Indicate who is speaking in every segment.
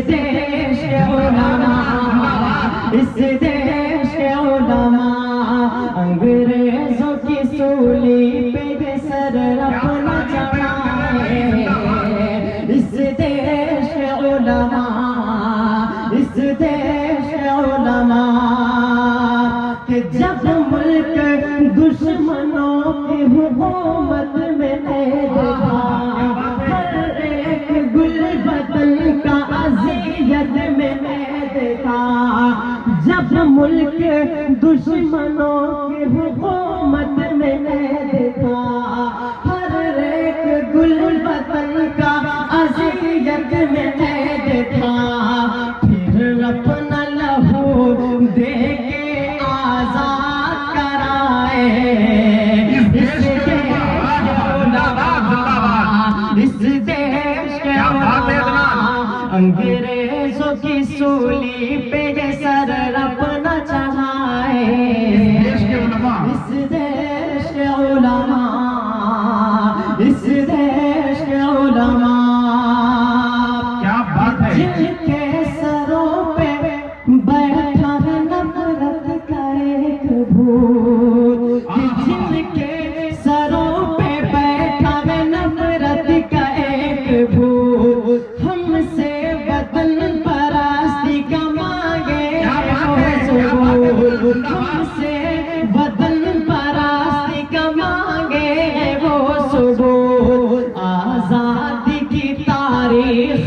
Speaker 1: دیش کے علماء، اس دیش کے علماء انگریزوں کی سولی پہ سر اپنا چڑھائے، اس دیش کے علماء، اس دیش کے علماء کہ جب ملک دشمنوں کی حکومت میں دیکھا، ہر ایک گل وطن کا اذیت میں دیکھا، جب ملک دشمنوں کی حکومت میں دیکھا، ہر ایک گل وطن کا اذیت میں دیکھا، پھر اپنا لہو دے کے آزاد کرائے، اس دیش کے علماء، اس دیش کے علماء انگریزوں کی سولی پہ یہ سر اپنا چڑھائے، اس دیش کے علماء، اس دیش کے علماء جن کے سروں پہ بیٹھا ہے نفرت کا ایک بھوت، جن کے سروں پہ بیٹھا ہے نفرت کا ایک بھوت، ہم سے وطن پرستی کا مانگے وہ ثبوت، ہم سے وطن پرستی کا مانگے وہ ثبوت، آزادی کی تاریخ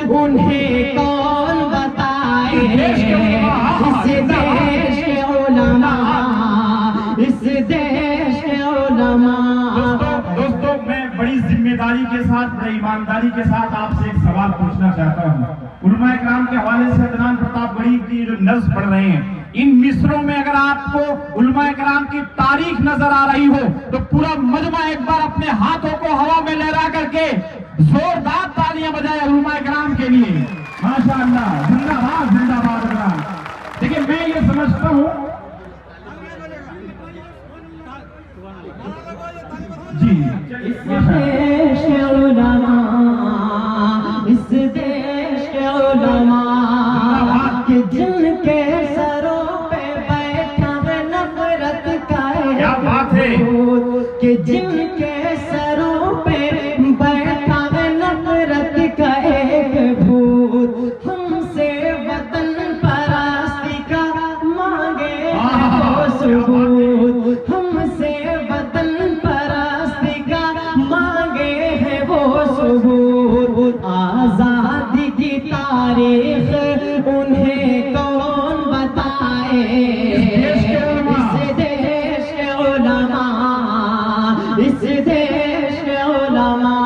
Speaker 1: انہیں کون بتائے، اس دیش کے علماء، اس دیش کے علماء۔
Speaker 2: دوستو میں بڑی ذمہ داری کے ساتھ، بڑی ایمانداری کے ساتھ آپ سے ایک سوال پوچھنا چاہتا ہوں۔ علماء اکرام کے حوالے سے عدنان پرتاپ گڑھی کی جو نظم پڑھ رہے ہیں، ان مصروں میں اگر آپ کو علماء اکرام کی تاریخ نظر آ رہی ہو تو پورا مجمع ایک بار اپنے ہاتھوں کو ہوا میں لہرا کر کے زوردار تالیاں بجائے علماء اکرام کے لیے۔ ماشاءاللہ، زندہ باد، زندہ باد اکرام۔ دیکھیں میں یہ سمجھتا ہوں جی،
Speaker 1: اس دیش کے علماء، اس دیش کے علماء کہ جن کے سروں پہ بیٹھا ہے نفرت کا ایک بھوت، کہ جن کے سروں پہ بیٹھا ہے نفرت کا ایک بھوت، ہم سے وطن پرستی کا مانگے وہ ثبوت، ہم سے وطن پرستی کا مانگے ہیں وہ ثبوت، آزادی کی تاریخ انہیں کون بتائے، اس دیش کے علماء، اس دیش کے علماء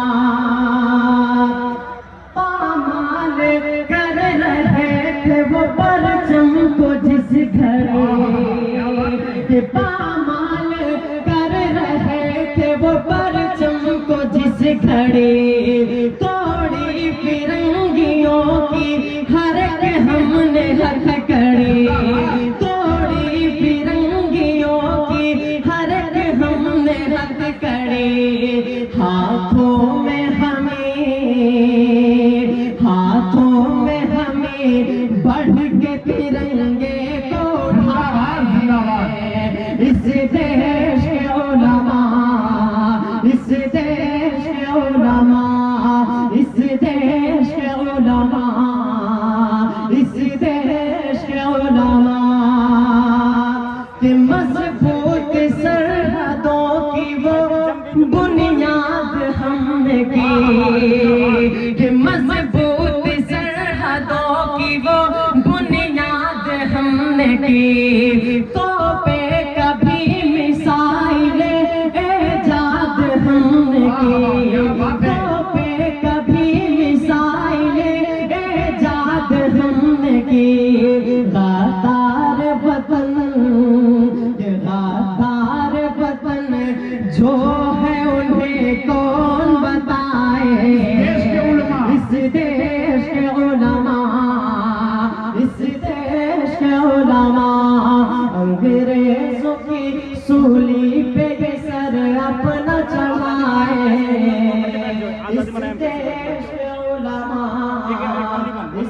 Speaker 1: پامال کر رہے تھے وہ پرچم کو جس گھڑے، پامال کر رہے تھے وہ پرچم کو جس گھڑے، توڑی فرنگیوں کی ہر ایک ہم نے ہتھکڑی، توڑی فرنگیوں کی ہر ایک ہم نے ہتھکڑی، ہاتھوں میں ہمیں بڑھ کے ترنگے کو اٹھائے، اس دیش کے علماء، اس دیش کے علماء، اس دیش کے علماء، اس دیش کے علماء کہ مضبوط سرحدوں کی وہ بنیاد ہم نے کی، کہ مضبوط سرحدوں کی وہ بنیاد ہم نے کی، تو پہ کبھی میسائل ایجاد ہم نے کی، تو پہ کبھی میسائل ایجاد ہم نے کی، غدار وطن، غدار وطن جو ہے انہیں کون بتائے، اس دیش کے علماء، اس دیش کے علماء انگریزوں کی سولی پہ یہ سر اپنا چڑھائے، اس دیش کے علماء، اس